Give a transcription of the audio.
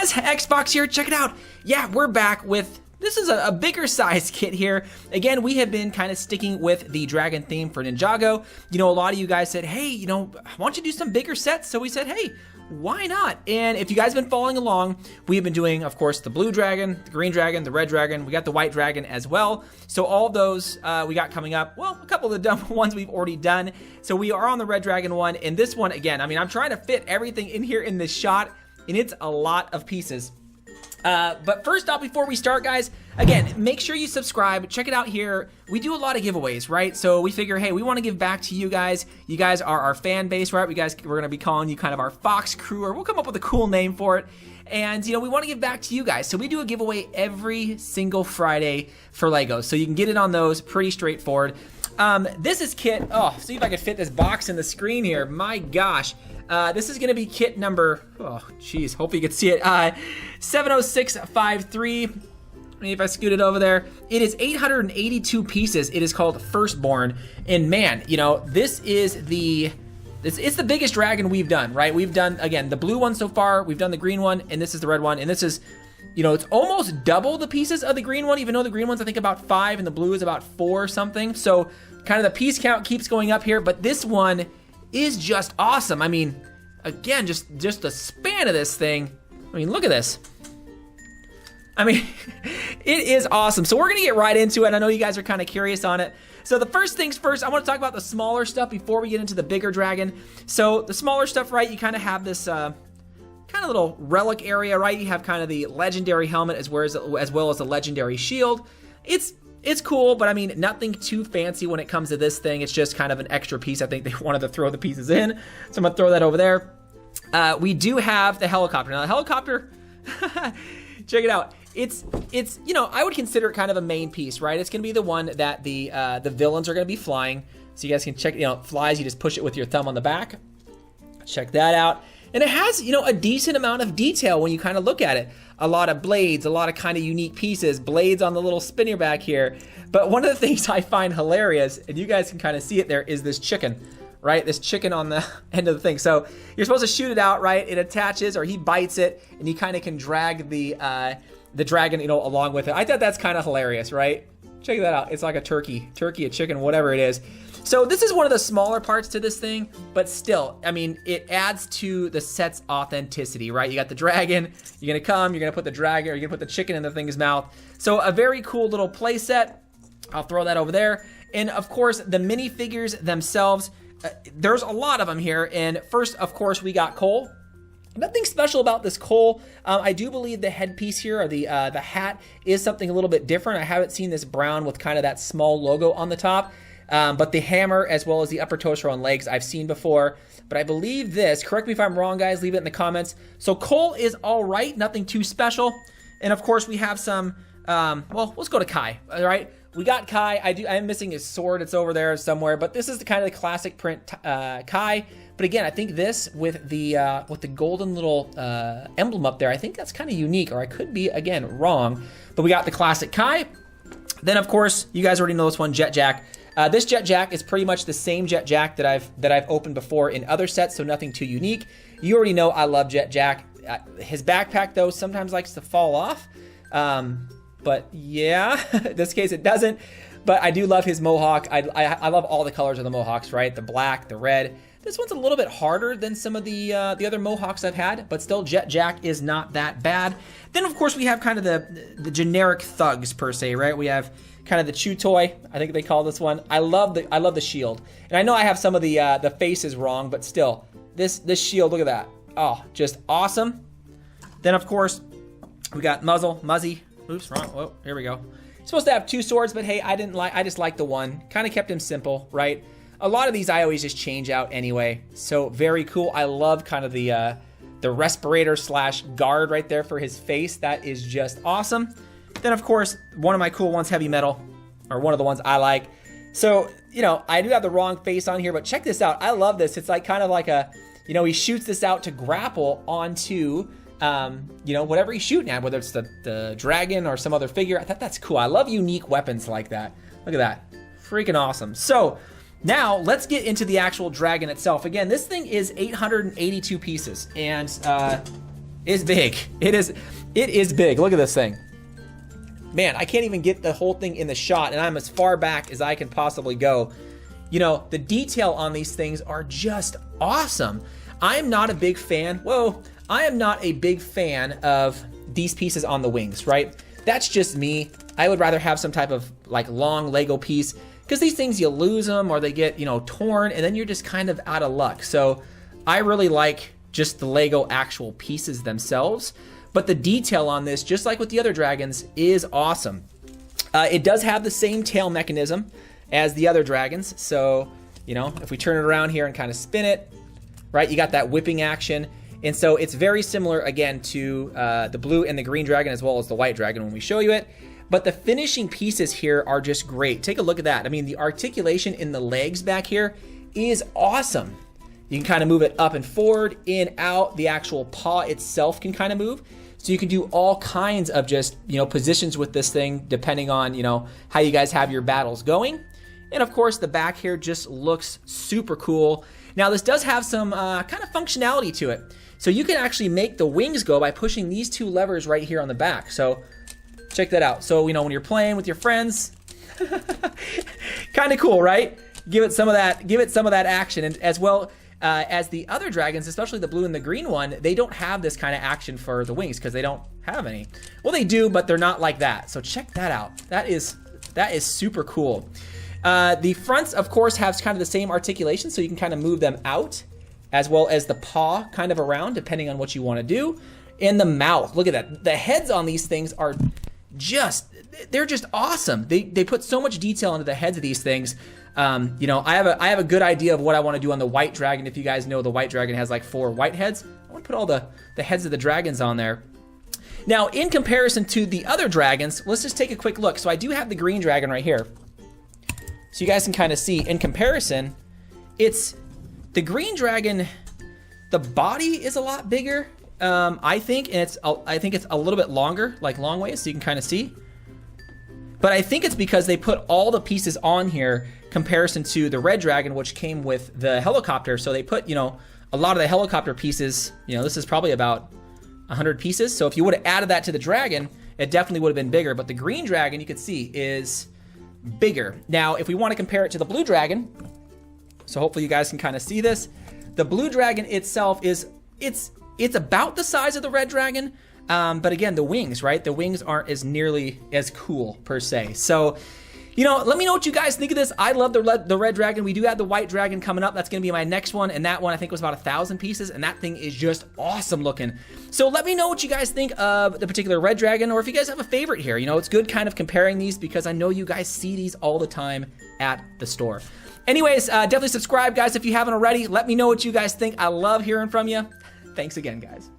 guys, Xbox here, check it out. Yeah, we're back with, this is a bigger size kit here. Again, we have been kind of sticking with the dragon theme for Ninjago. You know, a lot of you guys said, hey, you know, why don't you do some bigger sets? So we said, hey, why not? And if you guys have been following along, we've been doing, of course, the blue dragon, the green dragon, the red dragon. We got the white dragon as well. So all of those we got coming up. Well, a couple of the dumb ones we've already done. So we are on the red dragon one. And this one, again, I mean, I'm trying to fit everything in here in this shot, and it's a lot of pieces. But first off, before we start, guys, again, make sure you subscribe. Check it out here. We do a lot of giveaways, right? So we figure, hey, we want to give back to you guys. You guys are our fan base, right? We're going to be calling you kind of our Fox crew, or we'll come up with a cool name for it. And, you know, we want to give back to you guys. So we do a giveaway every single Friday for Legos. So you can get it on those, pretty straightforward. This is kit, oh, see if I can fit this box in the screen here. My gosh. This is going to be kit number, oh, geez, hope you can see it, 70653. Maybe if I scoot it over there. It is 882 pieces. It is called Firstbourne. And man, you know, this is it's the biggest dragon we've done, right? We've done, again, the blue one so far. We've done the green one, and this is the red one. And this is, you know, it's almost double the pieces of the green one, even though the green one's, I think, about 5, and the blue is about 4 or something. So kind of the piece count keeps going up here, but this one is just awesome. I mean, again, just the span of this thing. I mean, look at this. I mean, it is awesome. So we're gonna get right into it. I know you guys are kind of curious on it. So the first things first, I want to talk about the smaller stuff before we get into the bigger dragon. So the smaller stuff, right, you kind of have this kind of little relic area, right? You have kind of the legendary helmet as well as the legendary shield. It's cool, but I mean, nothing too fancy when it comes to this thing. It's just kind of an extra piece. I think they wanted to throw the pieces in, so I'm gonna throw that over there. We do have the helicopter. Now the helicopter, check it out. It's you know, I would consider it kind of a main piece, right? It's gonna be the one that the villains are gonna be flying. So you guys can check, you know, it flies, you just push it with your thumb on the back. Check that out. And it has, you know, a decent amount of detail when you kind of look at it. A lot of blades, a lot of kind of unique pieces, blades on the little spinner back here. But one of the things I find hilarious, and you guys can kind of see it there, is this chicken, right? This chicken on the end of the thing. So you're supposed to shoot it out, right? It attaches, or he bites it, and you kind of can drag the dragon, you know, along with it. I thought that's kind of hilarious, right? Check that out. It's like a turkey, a chicken, whatever it is. So this is one of the smaller parts to this thing, but still, I mean, it adds to the set's authenticity, right? You got the dragon, you're gonna come, you're gonna put the dragon, or you're gonna put the chicken in the thing's mouth. So a very cool little play set. I'll throw that over there. And of course, the minifigures themselves, there's a lot of them here. And first, of course, we got Cole. Nothing special about this Cole. I do believe the headpiece here, or the hat, is something a little bit different. I haven't seen this brown with kind of that small logo on the top. But the hammer, as well as the upper torso and legs, I've seen before. But I believe this, correct me if I'm wrong, guys, leave it in the comments. So Cole is all right, nothing too special. And of course, we have some, well, let's go to Kai, all right? We got Kai. I'm missing his sword. It's over there somewhere. But this is the kind of the classic print Kai. But again, I think this with the golden little emblem up there, I think that's kind of unique, or I could be, again, wrong. But we got the classic Kai. Then, of course, you guys already know this one, Jet Jack. This Jet Jack is pretty much the same Jet Jack that I've opened before in other sets, so nothing too unique. You already know I love Jet Jack. His backpack, though, sometimes likes to fall off. But yeah, in this case it doesn't. But I do love his mohawk. I love all the colors of the mohawks, right? The black, the red. This one's a little bit harder than some of the other mohawks I've had, but still, Jet Jack is not that bad. Then, of course, we have kind of the generic thugs, per se, right? We have kind of the chew toy, I think they call this one. I love the shield. And I know I have some of the faces wrong, but still, this shield, look at that. Oh, just awesome. Then, of course, we got Muzzy. Oops, wrong. Oh, here we go. He's supposed to have 2 swords, but hey, I just like the one. Kind of kept him simple, right? A lot of these I always just change out anyway. So very cool. I love kind of the respirator / guard right there for his face. That is just awesome. Then, of course, one of my cool ones, heavy metal, or one of the ones I like. So, you know, I do have the wrong face on here, but check this out. I love this. It's like kind of like a, you know, he shoots this out to grapple onto, you know, whatever he's shooting at, whether it's the dragon or some other figure. I thought that's cool. I love unique weapons like that. Look at that. Freaking awesome. So now let's get into the actual dragon itself. Again, this thing is 882 pieces. And is big. It is big. Look at this thing. Man, I can't even get the whole thing in the shot, and I'm as far back as I can possibly go. You know, the detail on these things are just awesome. I'm not a big fan, I am not a big fan of these pieces on the wings, right? That's just me. I would rather have some type of like long Lego piece, because these things, you lose them or they get, you know, torn, and then you're just kind of out of luck. So I really like just the Lego actual pieces themselves. But the detail on this, just like with the other dragons, is awesome. It does have the same tail mechanism as the other dragons. So, you know, if we turn it around here and kind of spin it, right, you got that whipping action. And so it's very similar, again, to the blue and the green dragon, as well as the white dragon when we show you it. But the finishing pieces here are just great. Take a look at that. I mean, the articulation in the legs back here is awesome. You can kind of move it up and forward, in, out. The actual paw itself can kind of move. So you can do all kinds of just, you know, positions with this thing, depending on, you know, how you guys have your battles going. And of course, the back here just looks super cool. Now, this does have some kind of functionality to it. So you can actually make the wings go by pushing these two levers right here on the back. So check that out. So, you know, when you're playing with your friends, kind of cool, right? Give it some of that action. And as well as the other dragons, especially the blue and the green one, they don't have this kind of action for the wings because they don't have any. Well, they do, but they're not like that. So check that out. That is super cool. The fronts, of course, have kind of the same articulation, so you can kind of move them out, as well as the paw kind of around, depending on what you want to do. And the mouth, look at that. The heads on these things are they're just awesome. They put so much detail into the heads of these things. You know, I have a good idea of what I want to do on the white dragon. If you guys know, the white dragon has like 4 white heads. I want to put all the heads of the dragons on there. Now, in comparison to the other dragons, let's just take a quick look. So I do have the green dragon right here. So you guys can kind of see, in comparison, it's the green dragon, the body is a lot bigger, I think, and I think it's a little bit longer, like long ways, so you can kind of see. But I think it's because they put all the pieces on here comparison to the red dragon, which came with the helicopter. So they put, you know, a lot of the helicopter pieces, you know, this is probably about 100 pieces. So if you would have added that to the dragon, it definitely would have been bigger. But the green dragon, you can see, is bigger. Now, if we want to compare it to the blue dragon, so hopefully you guys can kind of see this. The blue dragon itself it's about the size of the red dragon. But again, the wings, right? The wings aren't as nearly as cool per se. So, you know, let me know what you guys think of this. I love the red dragon. We do have the white dragon coming up. That's going to be my next one. And that one, I think, was about 1,000 pieces. And that thing is just awesome looking. So let me know what you guys think of the particular red dragon, or if you guys have a favorite here. You know, it's good kind of comparing these because I know you guys see these all the time at the store. Anyways, definitely subscribe, guys, if you haven't already. Let me know what you guys think. I love hearing from you. Thanks again, guys.